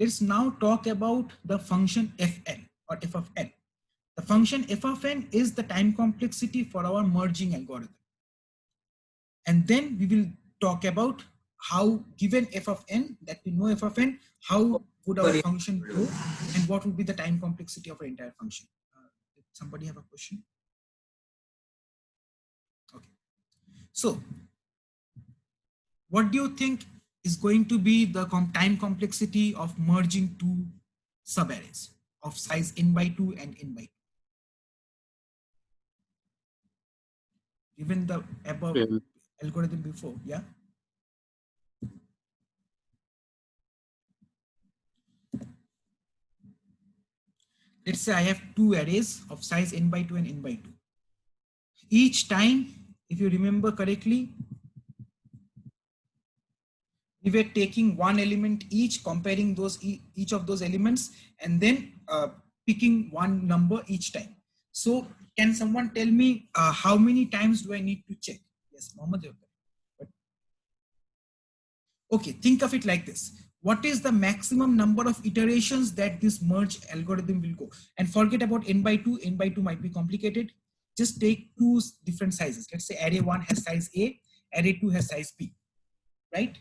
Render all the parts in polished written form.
Let's now talk about the function fn or f of n. The function f of n is the time complexity for our merging algorithm. And then we will talk about how, given f of n, that we know f of n, how would our function grow and what would be the time complexity of our entire function. Somebody have a question? Okay. So what do you think is going to be the time complexity of merging two subarrays of size n by 2 and n by 2? Given the above algorithm before, yeah? Let's say I have two arrays of size n by 2 and n by 2. Each time, if you remember correctly, we were taking one element each, comparing those each of those elements, and then picking one number each time. So can someone tell me how many times do I need to check? Yes, Mohammed. Okay, think of it like this. What is the maximum number of iterations that this merge algorithm will go? And forget about n by 2. N by 2 might be complicated. Just take two different sizes. Let's say array 1 has size A, array 2 has size B, right?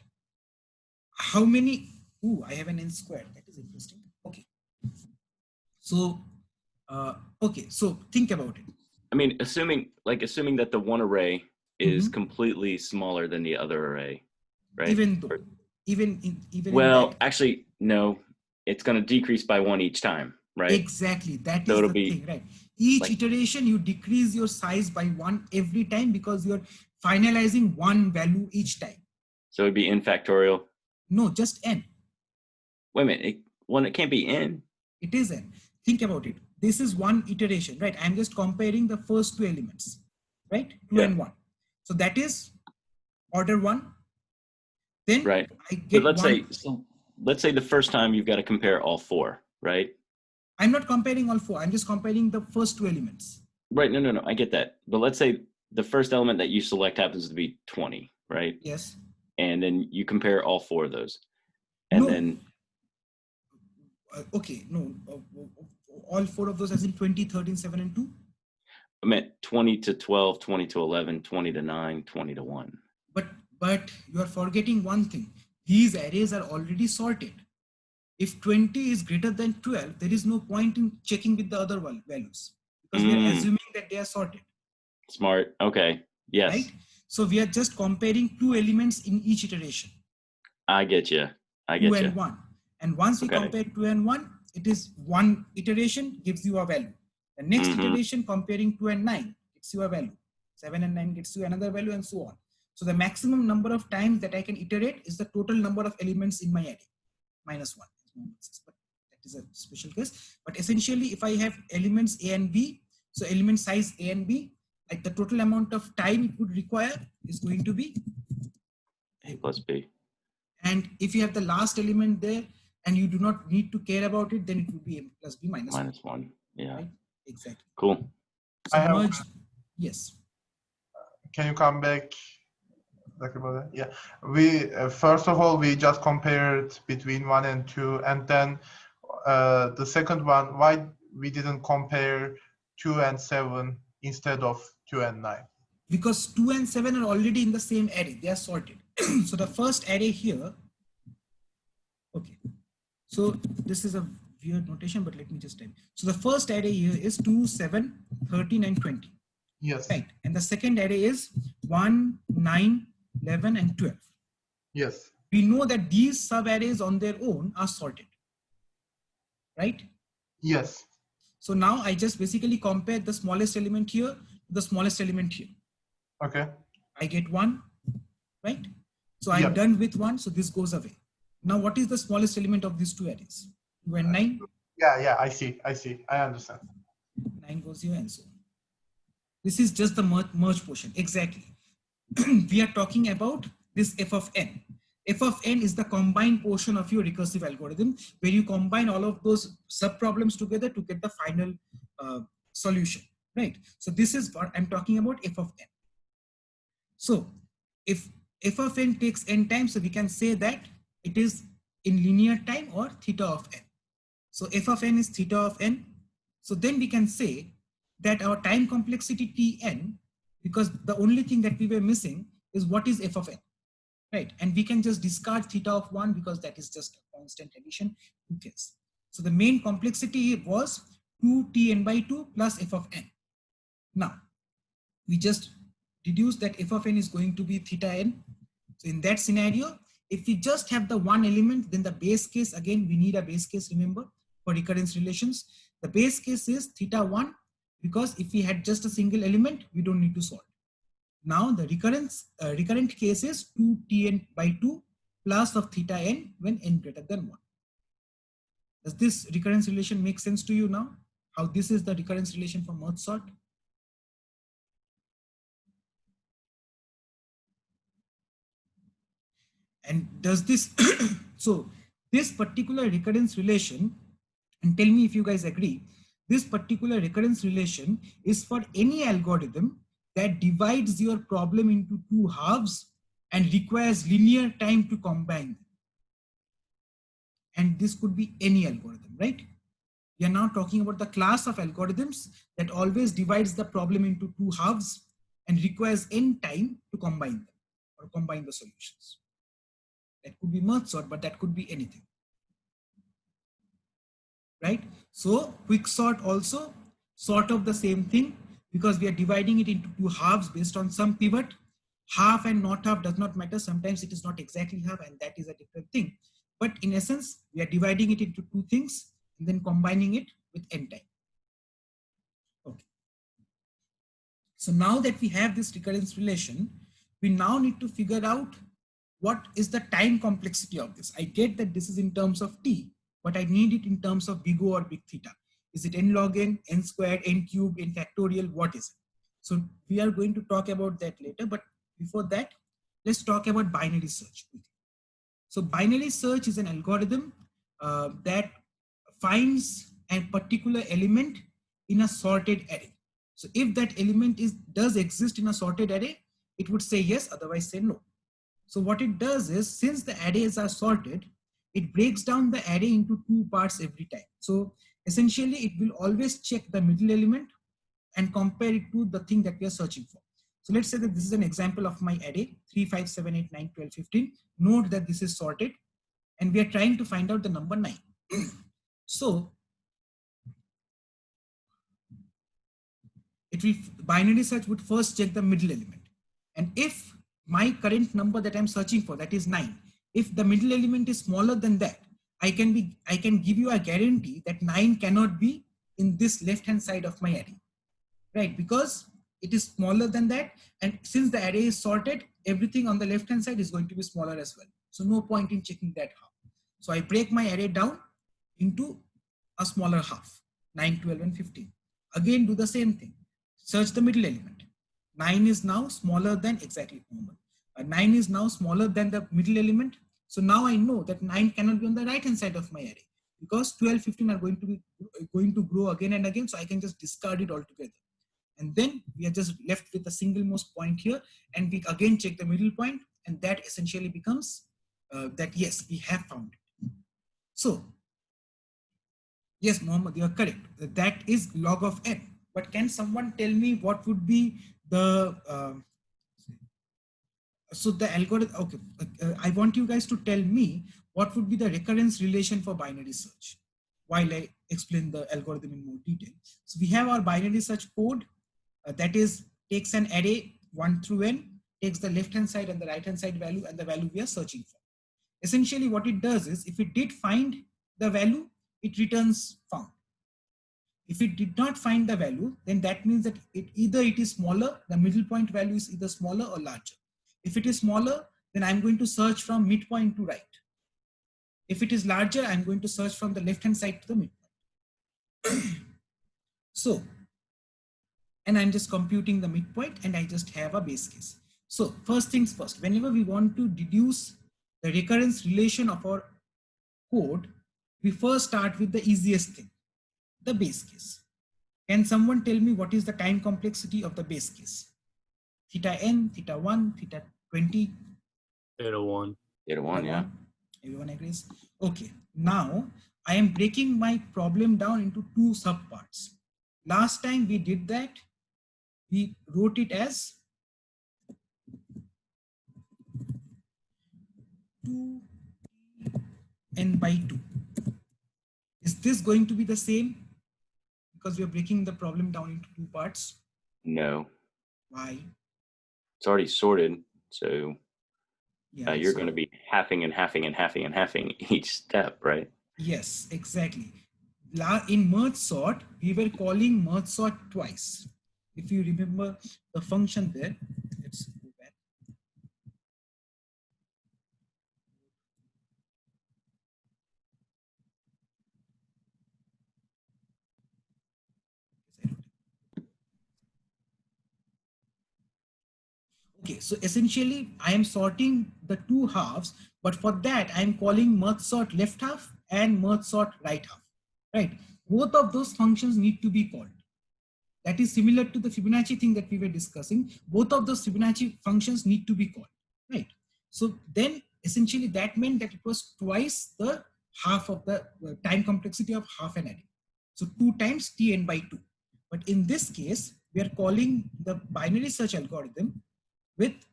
How many? Ooh, I have an n squared. That is interesting. Okay. So, okay. So think about it. I mean, assuming that the one array is completely smaller than the other array, right? Even actually, no, it's going to decrease by one each time, right? Exactly. That is the thing, right? Each iteration, you decrease your size by one every time because you're finalizing one value each time. So it'd be n factorial? No, just n. Wait a minute. It can't be n. It is n. Think about it. This is one iteration, right? I'm just comparing the first two elements, right? 2 and 1. So that is order 1. Then right. I get but let's say the first time you've got to compare all 4, right? I'm not comparing all 4. I'm just comparing the first two elements. Right. No. I get that. But let's say the first element that you select happens to be 20, right? Yes. And then you compare all 4 of those. And then. Okay. No. All 4 of those as in 20, 13, 7, and 2? I meant 20 to 12, 20 to 11, 20 to 9, 20 to 1. But you are forgetting one thing. These arrays are already sorted. If 20 is greater than 12, there is no point in checking with the other values because we are assuming that they are sorted. Smart. Okay. Yes. Right? So we are just comparing two elements in each iteration. I get you. 2 and 1. And once we compare 2 and 1, it is one iteration gives you a value. The next iteration comparing 2 and 9 gives you a value. 7 and 9 gets you another value, and so on. So the maximum number of times that I can iterate is the total number of elements in my array, minus 1. But that is a special case. But essentially, if I have elements A and B, so element size A and B, like the total amount of time it would require is going to be A plus B. And if you have the last element there and you do not need to care about it, then it would be A plus B minus 1. Yeah. Right? Exactly. Cool. So yes. Can you come back? Yeah, we first of all we just compared between 1 and 2, and then the second one, why we didn't compare 2 and 7 instead of 2 and 9? Because 2 and 7 are already in the same array, they are sorted. So the first array here, okay, so this is a weird notation, but let me just tell you. So the first array here is 2, 7, 13, and 20. Yes. Right, and the second array is 1, 9, 11, and 12. Yes. We know that these subarrays on their own are sorted, right? Yes. So now I just basically compare the smallest element here to the smallest element here. Okay. I get 1, right? So I'm done with 1, so this goes away. Now what is the smallest element of these two arrays? 2 and 9? Yeah, I see, I understand. 9 goes here and so on. This is just the merge portion, exactly. We are talking about this f of n. F of n is the combined portion of your recursive algorithm where you combine all of those sub-problems together to get the final solution, right? So this is what I'm talking about, f of n. So if f of n takes n times, so we can say that it is in linear time or theta of n. So f of n is theta of n. So then we can say that our time complexity Tn, because the only thing that we were missing is what is f of n, right? And we can just discard theta of 1 because that is just a constant addition. Who cares? So the main complexity was 2Tn by 2 plus f of n. Now, we just deduce that f of n is going to be theta n. So in that scenario, if we just have the one element, then the base case, again, we need a base case, remember, for recurrence relations. The base case is theta 1, because if we had just a single element, we don't need to solve. Now the recurrent case is 2Tn by 2 plus of theta n when n greater than 1. Does this recurrence relation make sense to you now? How this is the recurrence relation for merge sort? And does this, so this particular recurrence relation, and tell me if you guys agree, this particular recurrence relation is for any algorithm that divides your problem into two halves and requires linear time to combine them. And this could be any algorithm, right? We are now talking about the class of algorithms that always divides the problem into two halves and requires n time to combine them or combine the solutions. That could be merge sort, but that could be anything, right? So quicksort also sort of the same thing, because we are dividing it into two halves based on some pivot. Half and not half does not matter. Sometimes it is not exactly half, and that is a different thing. But in essence, we are dividing it into two things and then combining it with n time. Okay. So now that we have this recurrence relation, we now need to figure out what is the time complexity of this. I get that this is in terms of t, but I need it in terms of big O or big theta. Is it n log n, n squared, n cubed, n factorial? What is it? So we are going to talk about that later, but before that, let's talk about binary search. So binary search is an algorithm that finds a particular element in a sorted array. So if that element does exist in a sorted array, it would say yes, otherwise say no. So what it does is, since the arrays are sorted, it breaks down the array into two parts every time. So essentially, it will always check the middle element and compare it to the thing that we are searching for. So let's say that this is an example of my array 3, 5, 7, 8, 9, 12, 15. Note that this is sorted and we are trying to find out the number 9. So it will, binary search would first check the middle element. And if my current number that I'm searching for, that is 9, if the middle element is smaller than that, I can give you a guarantee that 9 cannot be in this left hand side of my array, right? Because it is smaller than that, and since the array is sorted, everything on the left hand side is going to be smaller as well. So no point in checking that half. So I break my array down into a smaller half, 9, 12, and 15. Again, do the same thing. Search the middle element. 9 is now smaller than, exactly normal. 9 is now smaller than the middle element. So now I know that 9 cannot be on the right hand side of my array, because 12, 15 are going to grow again and again. So I can just discard it altogether. And then we are just left with the single most point here, and we again check the middle point, and that essentially becomes that yes, we have found it. So yes, Mohammed, you are correct. That is log of n. But can someone tell me what would be the so the algorithm? Okay, I want you guys to tell me what would be the recurrence relation for binary search while I explain the algorithm in more detail. So we have our binary search code. That is, takes an array 1 through n, takes the left hand side and the right hand side value and the value we are searching for. Essentially what it does is, if it did find the value, it returns found. If it did not find the value, then that means that either it is smaller, the middle point value is either smaller or larger. If it is smaller, then I'm going to search from midpoint to right. If it is larger, I'm going to search from the left hand side to the midpoint. So, and I'm just computing the midpoint, and I just have a base case. So first things first, whenever we want to deduce the recurrence relation of our code, we first start with the easiest thing, the base case. Can someone tell me what is the time complexity of the base case? Theta n, theta 1, theta 20? Theta 1. Theta 1, yeah. Everyone agrees? Okay, now I am breaking my problem down into two subparts. Last time we did that, we wrote it as 2n by 2. Is this going to be the same? Because we are breaking the problem down into two parts. No, Why? it's already sorted. So Yeah, you're so- going to be halving and halving and halving and halving each step, right? Yes, exactly. In merge sort, we were calling merge sort twice. If you remember the function there, let's go back. Okay, so essentially I am sorting the two halves, but for that I am calling merge sort left half and merge sort right half, right? Both of those functions need to be called. That is similar to the Fibonacci thing that we were discussing. Both of those Fibonacci functions need to be called, right? So then essentially that meant that it was twice the half of the time complexity of half an array. So 2 times Tn by 2. But in this case, we are calling the binary search algorithm with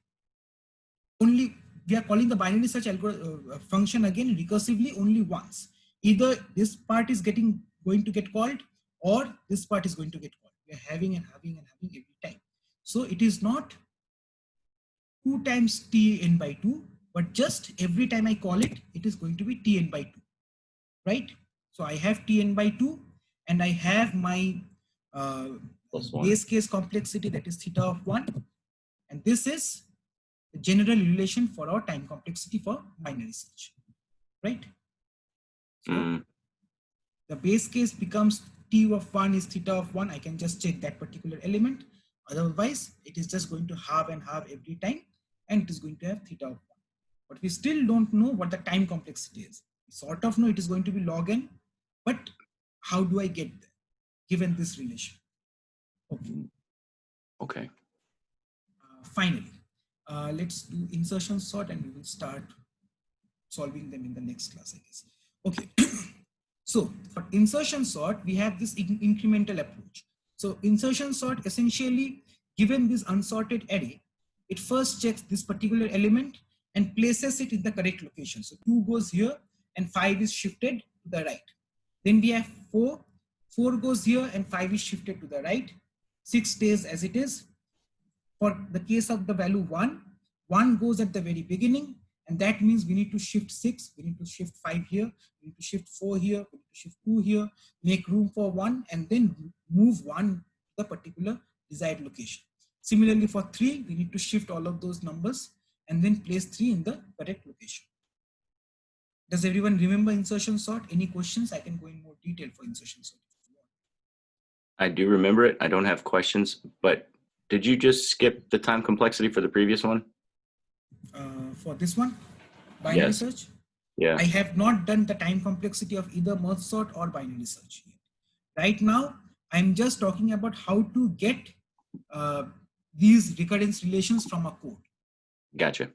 only, we are calling the binary search function again recursively only once. Either this part is going to get called or this part is going to get called. We are having and having and having every time. So it is not 2 times Tn by 2, but just every time I call it, it is going to be Tn by 2, right? So I have Tn by 2 and I have my base case complexity, that is theta of 1. And this is the general relation for our time complexity for binary search, right? So the base case becomes T of 1 is theta of 1. I can just check that particular element. Otherwise, it is just going to halve and halve every time, and it is going to have theta of 1. But we still don't know what the time complexity is. We sort of know it is going to be log n, but how do I get there given this relation? Okay. Okay. Finally, let's do insertion sort and we will start solving them in the next class, I guess. Okay. So for insertion sort, we have this incremental approach. So insertion sort, essentially, given this unsorted array, it first checks this particular element and places it in the correct location. So 2 goes here and 5 is shifted to the right. Then we have 4. 4 goes here and 5 is shifted to the right. 6 stays as it is. For the case of the value 1, 1 goes at the very beginning, and that means we need to shift 6, we need to shift 5 here, we need to shift 4 here, we need to shift 2 here, make room for 1, and then move 1 to the particular desired location. Similarly, for 3, we need to shift all of those numbers and then place 3 in the correct location. Does everyone remember insertion sort? Any questions? I can go in more detail for insertion sort. I do remember it. I don't have questions, but did you just skip the time complexity for the previous one? For this one, binary search? Yeah. I have not done the time complexity of either merge sort or binary search yet. Right now, I'm just talking about how to get these recurrence relations from a code. Gotcha.